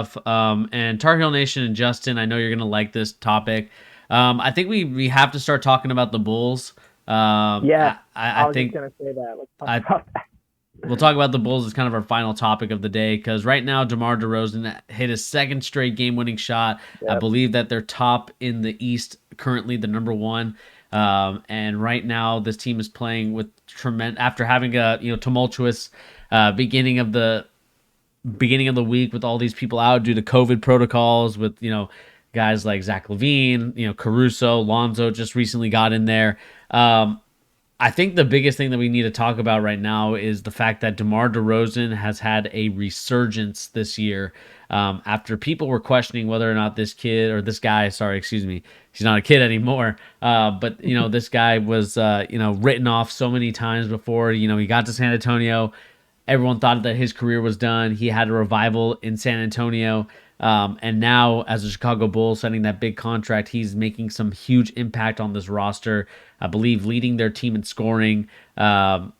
And Tar Heel Nation and Justin, I know you're gonna like this topic. I think we have to start talking about the Bulls. Yeah, I I was just think gonna say that. Let's talk I about that. we'll talk about the Bulls as kind of our final topic of the day because right now DeMar DeRozan hit his second straight game-winning shot. I Yep. believe that they're top in the East currently, the number one. And right now, this team is playing with tremendous after having a tumultuous beginning of the week with all these people out due to COVID protocols with, guys like Zach Levine, Caruso, Lonzo just recently got in there. I think the biggest thing that we need to talk about right now is the fact that DeMar DeRozan has had a resurgence this year after people were questioning whether or not this kid or this guy, sorry, excuse me, he's not a kid anymore. But this guy was written off so many times before. He got to San Antonio. Everyone thought that his career was done. He had a revival in San Antonio. And now, as a Chicago Bull, signing that big contract, he's making some huge impact on this roster. I believe leading their team in scoring, and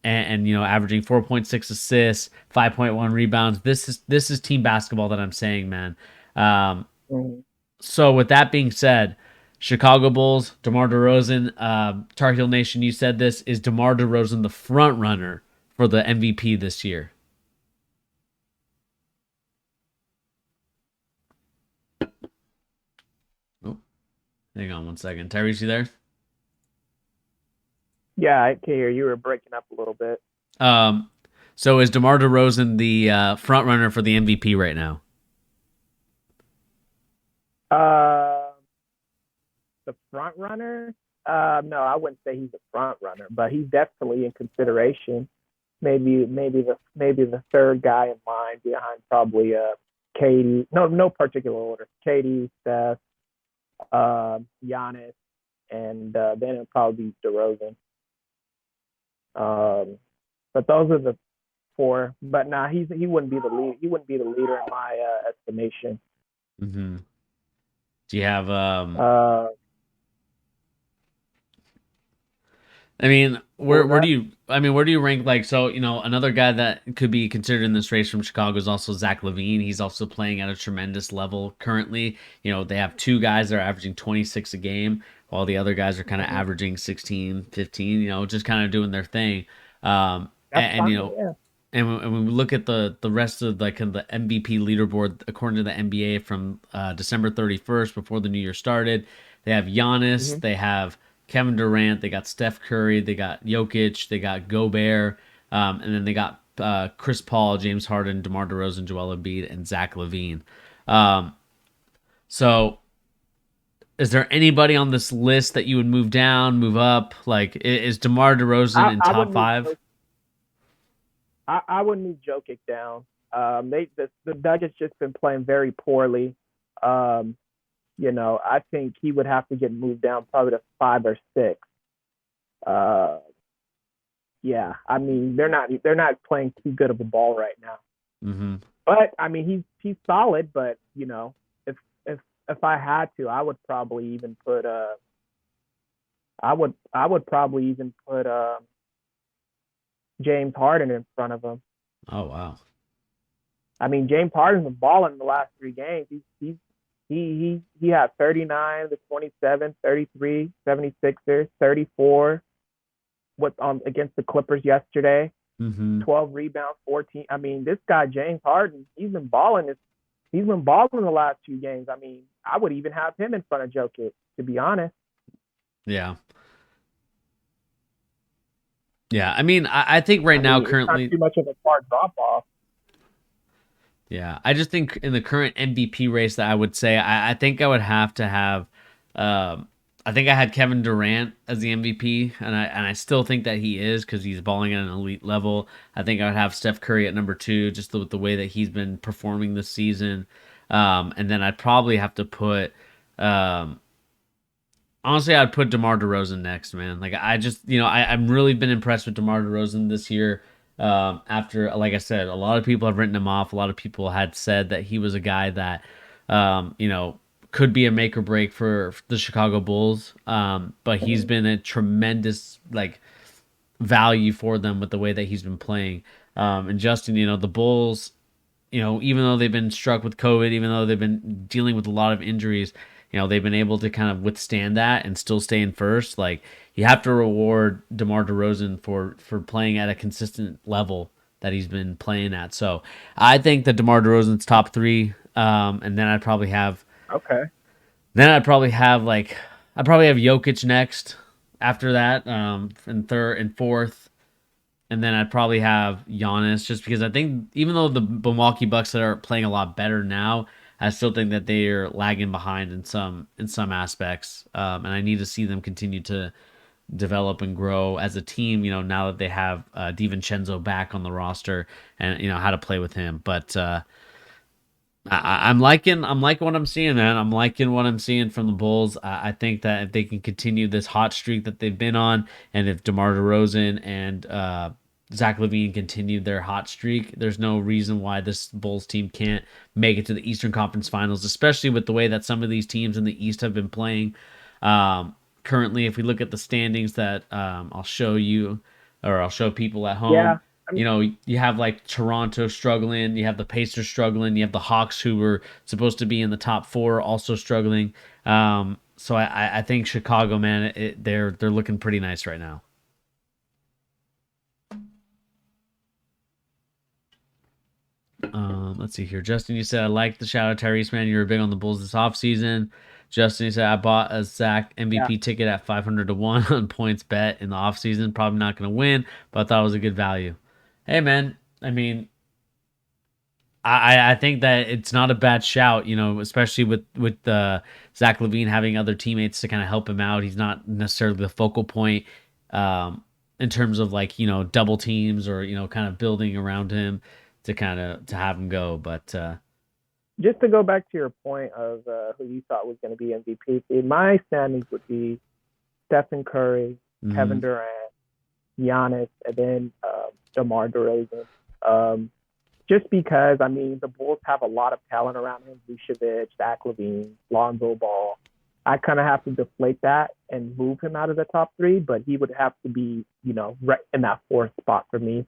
averaging 4.6 assists, 5.1 rebounds. This is team basketball that I'm saying, man. Um, Mhm. so with that being said, Chicago Bulls, DeMar DeRozan, Tar Heel Nation, you said this is DeMar DeRozan the front runner for the MVP this year. Oh, hang on one second, Tyrese, you there? Yeah, I can hear you were breaking up a little bit. Um, so is DeMar DeRozan the front runner for the MVP right now? Uh, the front runner? No, I wouldn't say he's a front runner, but he's definitely in consideration. Maybe the third guy in line behind probably Katie. No particular order. Katie, Steph, Giannis, and then it'll probably be DeRozan. Um, but those are the four. But nah, he wouldn't be the lead. He wouldn't be the leader in my estimation. Mm-hmm. Do you have Uh, I mean, what was where do that? you? I mean, where do you rank? Like, so another guy that could be considered in this race from Chicago is also Zach Levine. He's also playing at a tremendous level currently. They have two guys that are averaging 26 a game, while the other guys are kind of Mhm. averaging 16, 15. Just kind of doing their thing. That's And fine. Yeah. when we look at the rest of like kind of the MVP leaderboard according to the NBA from December 31st before the new year started, they have Giannis, Hmm. they have Kevin Durant, they got Steph Curry, they got Jokic, they got Gobert, and then they got Chris Paul, James Harden, DeMar DeRozan, Joel Embiid, and Zach Levine. Um, so, is there anybody on this list that you would move down, move up? Like, is DeMar DeRozan in I top would move. five? I would move Jokic down. The Nuggets just been playing very poorly. Um, I think he would have to get moved down probably to 5 or 6. Uh, yeah, I mean they're not playing too good of a ball right now. Mm-hmm. But I mean he's solid. But if if I had to, I would probably even put I would probably even put James Harden in front of him. Oh wow. I mean, James Harden's been balling in the last 3 games. He had 39, the 27, 33, 76ers, 34 against the Clippers yesterday. Mm-hmm. 12 rebounds, 14. I mean, this guy James Harden, he's been balling. He's been balling in the last 2 games. I mean, I would even have him in front of Jokic, to be honest. Yeah. Yeah, I mean, I think right I now, mean, it's not currently, too much of a far drop off. yeah, I just think in the current MVP race that I would say, I think I would have to have, um, I think I had Kevin Durant as the MVP, and I still think that he is because he's balling at an elite level. I think I would have Steph Curry at number two, just with the way that he's been performing this season, and then I'd probably have to put, um, honestly, I'd put DeMar DeRozan next, man. Like I just, I'm really been impressed with DeMar DeRozan this year. After, like I said, a lot of people have written him off. A lot of people had said that he was a guy that, could be a make or break for the Chicago Bulls. But he's Mhm. been a tremendous like value for them with the way that he's been playing. And Justin, the Bulls. even though they've been struck with COVID, even though they've been dealing with a lot of injuries, they've been able to kind of withstand that and still stay in first. Like, you have to reward DeMar DeRozan for playing at a consistent level that he's been playing at. So I think that DeMar DeRozan's top three, and Okay. I'd probably have like I'd probably have Jokic next after that, in third and fourth, and then I'd probably have Giannis, just because I think even though the Milwaukee Bucks are playing a lot better now, I still think that they are lagging behind in some aspects, and I need to see them continue to develop and grow as a team. Now that they have DiVincenzo back on the roster, and how to play with him, but. I'm liking what I'm seeing, man. I'm liking what I'm seeing from the Bulls. I think that if they can continue this hot streak that they've been on, and if DeMar DeRozan and Zach Levine continue their hot streak, there's no reason why this Bulls team can't make it to the Eastern Conference Finals, especially with the way that some of these teams in the East have been playing. Currently, if we look at the standings that I'll show you, or I'll show people at Yeah. home, I mean, you have like Toronto struggling, you have the Pacers struggling, you have the Hawks, who were supposed to be in the top four, also struggling. So I think Chicago, man, they're looking pretty nice right now. Let's see here. Justin, you said, I like the shout out Tyrese, man. You were big on the Bulls this offseason. Justin, you said, I bought a Zach yeah. MVP ticket at 500 to 1 on points bet in the offseason. Probably not going to win, but I thought it was a good value. Hey, man. I mean, I think that it's not a bad shout, especially with Zach Levine having other teammates to kind of help him out. He's not necessarily the focal point, in terms of, like, double teams, or kind of building around him to have him go. But Just to go back to your point of who you thought was going to be MVP, my standings would be Stephen Curry, Kevin mhm, Durant, Giannis, and then DeMar DeRozan. Um, just because, I mean, the Bulls have a lot of talent around him: Vucevic, Zach Levine, Lonzo Ball. I kind of have to deflate that and move him out of the top three, but he would have to be, right in that fourth spot for me.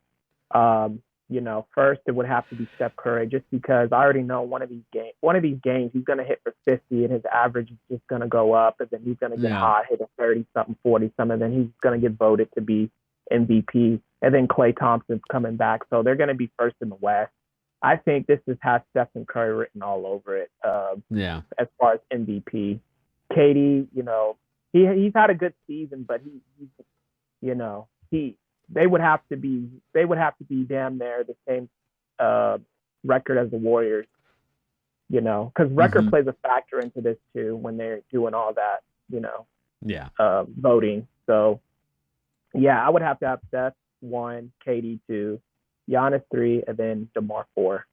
First it would have to be Steph Curry, just because I already know one of these games he's gonna hit for 50 and his average is just gonna go up, and then he's gonna get yeah, hot, hit a 30 something, 40 something, and then he's gonna get voted to be MVP. And then Klay Thompson's coming back, so they're gonna be first in the West. I think this just has Stephen Curry written all over it. yeah, As far as MVP, Katie, he's had a good season, but you know, he they would have to be damn near the same uh, record as the Warriors, because record hmm, plays a factor into this too when they're doing all that, yeah. voting. So yeah, I would have to have Steph one, KD two, Giannis three, and then DeMar four.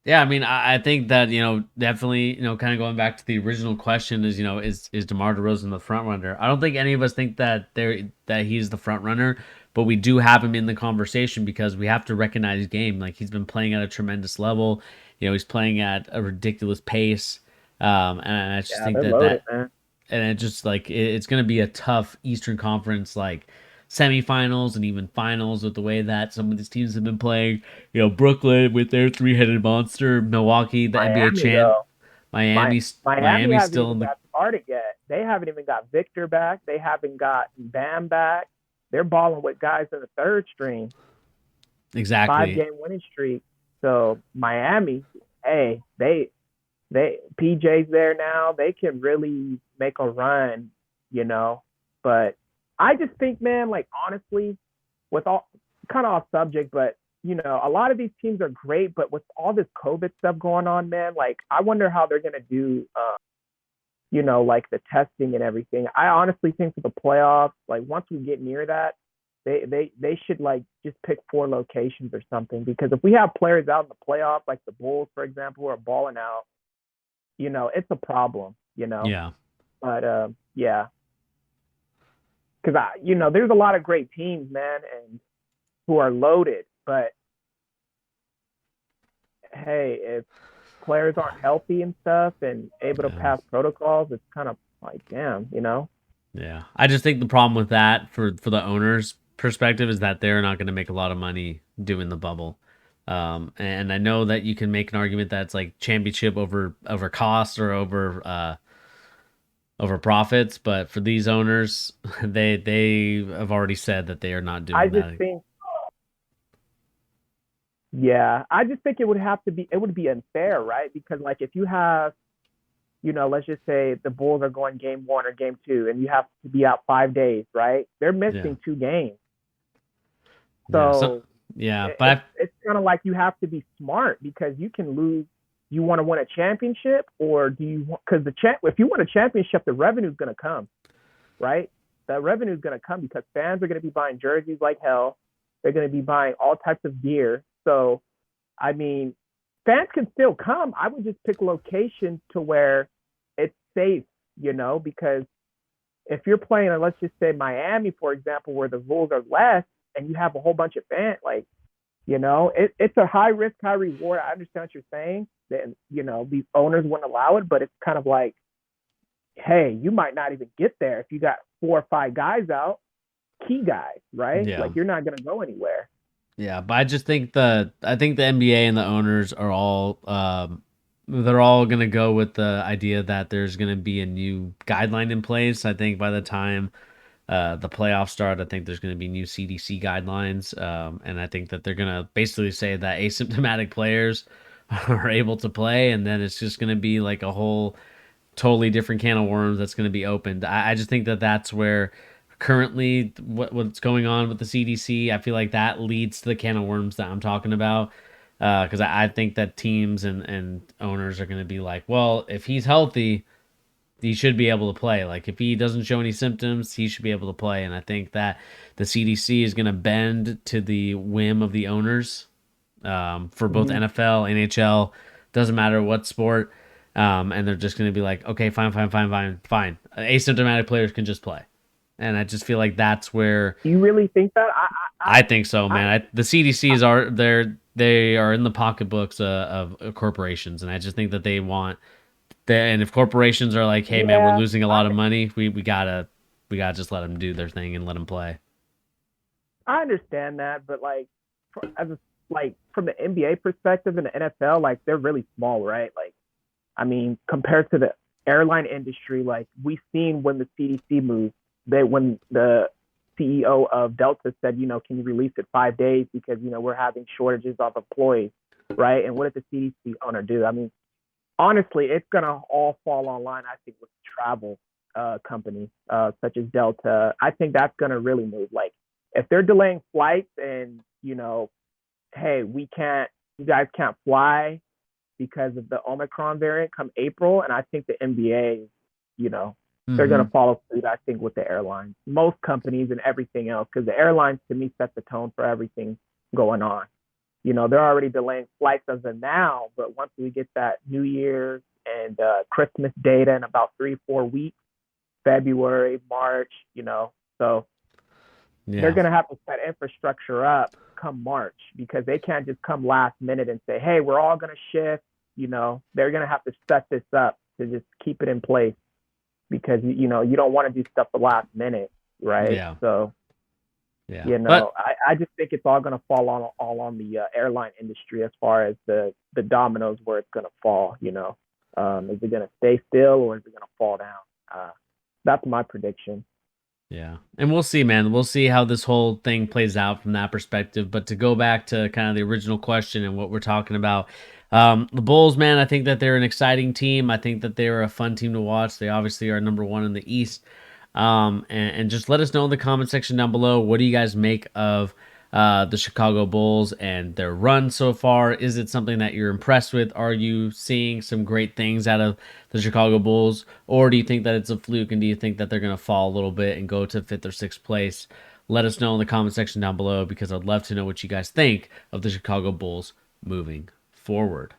Yeah, I mean, I think that, definitely, kind of going back to the original question is, is DeMar DeRozan the front runner? I don't think any of us think that he's the front runner, but we do have him in the conversation because we have to recognize his game. Like, he's been playing at a tremendous level. He's playing at a ridiculous pace. And I just Yeah, think they're that loaded, man. and it just, like, it's going to be a tough Eastern Conference, like, semifinals and even finals, with the way that some of these teams have been playing. Brooklyn with their three-headed monster, Milwaukee, the NBA Miami champ, though, Miami Miami's hasn't still even in the got started yet. They haven't even got Victor back. They haven't got Bam back. They're balling with guys in the third string, five exactly. game winning streak. So Miami, hey, they PJ's there now. They can really make a run, you know. But I just think, man, like honestly, with all kind of off subject, but a lot of these teams are great, but with all this COVID stuff going on, man, like I wonder how they're gonna do, like the testing and everything. I honestly think for the playoffs, like once we get near that, they should like just pick four locations or something, because if we have players out in the playoffs, like the Bulls, for example, who are balling out, it's a problem. Yeah. But yeah, because there's a lot of great teams, man, and who are loaded. But hey, if players aren't healthy and stuff and able to Yeah. pass protocols, it's kind of like, damn. Yeah. I just think the problem with that for the owners, perspective is that they're not going to make a lot of money doing the bubble. And I know that you can make an argument that it's like championship over cost or over profits, but for these owners, they have already said that they are not I doing just that. think, yeah, I just think it would be unfair, right? Because like if you have, let's just say the Bulls are going game 1 or game 2, and you have to be out 5 days, right? They're Yeah, missing 2 games, yeah, so so yeah, it's it's kind of like you have to be smart because you can lose. You want to win a championship, or do you? Because if you win a championship, the revenue is going to come, right? The revenue is going to come because fans are going to be buying jerseys like hell. They're going to be buying all types of gear. So, I mean, fans can still come. I would just pick locations to where it's safe, because if you're playing, let's just say Miami, for example, where the rules are less, and you have a whole bunch of fans, like, it's a high risk, high reward. I understand what you're saying. That these owners wouldn't allow it, but it's kind of like, hey, you might not even get there if you got 4 or 5 guys out, key guys, right? yeah, Like you're not gonna go anywhere. yeah. But I think the NBA and the owners are all they're all gonna go with the idea that there's gonna be a new guideline in place. I think by the time the playoffs start, I think there's going to be new CDC guidelines, and I think that they're going to basically say that asymptomatic players are able to play, and then it's just going to be like a whole totally different can of worms that's going to be opened. I just think that that's where currently what's going on with the CDC. I feel like that leads to the can of worms that I'm talking about. Because I think that teams and owners are going to be like, well, if he's healthy, he should be able to play. Like if he doesn't show any symptoms, he should be able to play. And I think that the CDC is going to bend to the whim of the owners for both Mm-hmm. NFL, NHL, doesn't matter what sport. And they're just going to be like, okay, fine, fine, fine, fine, fine. Asymptomatic players can just play. And I just feel like that's where Do you really think that? I think so, I, man. The CDCs are they are in the pocketbooks of corporations, and I just think that they want and if corporations are like, "Hey, man, we're yeah, losing a I, lot of money. We gotta just let them do their thing and let them play." I understand that, but like, like from the NBA perspective and the NFL, like they're really small, right? Like, I mean, compared to the airline industry, like we've seen when the CDC moved, when the CEO of Delta said, can you release it 5 days because we're having shortages of employees, right? And what did the CDC owner do? I mean, honestly, it's gonna all fall online. I think with travel companies such as Delta, I think that's gonna really move. Like, if they're delaying flights and hey, you guys can't fly because of the Omicron variant come April, and I think the NBA, you know, they're going Mm-hmm. to follow suit, I think, with the airlines, most companies and everything else, because the airlines to me set the tone for everything going on. They're already delaying flights as of now, but once we get that New Year's and Christmas data in about 3 or 4 weeks, February, March, so they're Yeah. going to have to set infrastructure up come March because they can't just come last minute and say, hey, we're all going to shift. They're going to have to set this up to just keep it in place because, you don't want to do stuff the last minute, right? Yeah. So, Yeah. But I just think it's all going to fall all on the airline industry as far as the dominoes where it's going to fall, is it going to stay still or is it going to fall down? That's my prediction. yeah. And we'll see, man. We'll see how this whole thing plays out from that perspective. But to go back to kind of the original question and what we're talking about, the Bulls, man, I think that they're an exciting team. I think that they're a fun team to watch. They obviously are number one in the East. And just let us know in the comment section down below. What do you guys make of the Chicago Bulls and their run so far? Is it something that you're impressed with? Are you seeing some great things out of the Chicago Bulls? Or do you think that it's a fluke and do you think that they're going to fall a little bit and go to fifth or sixth place? Let us know in the comment section down below because I'd love to know what you guys think of the Chicago Bulls moving forward.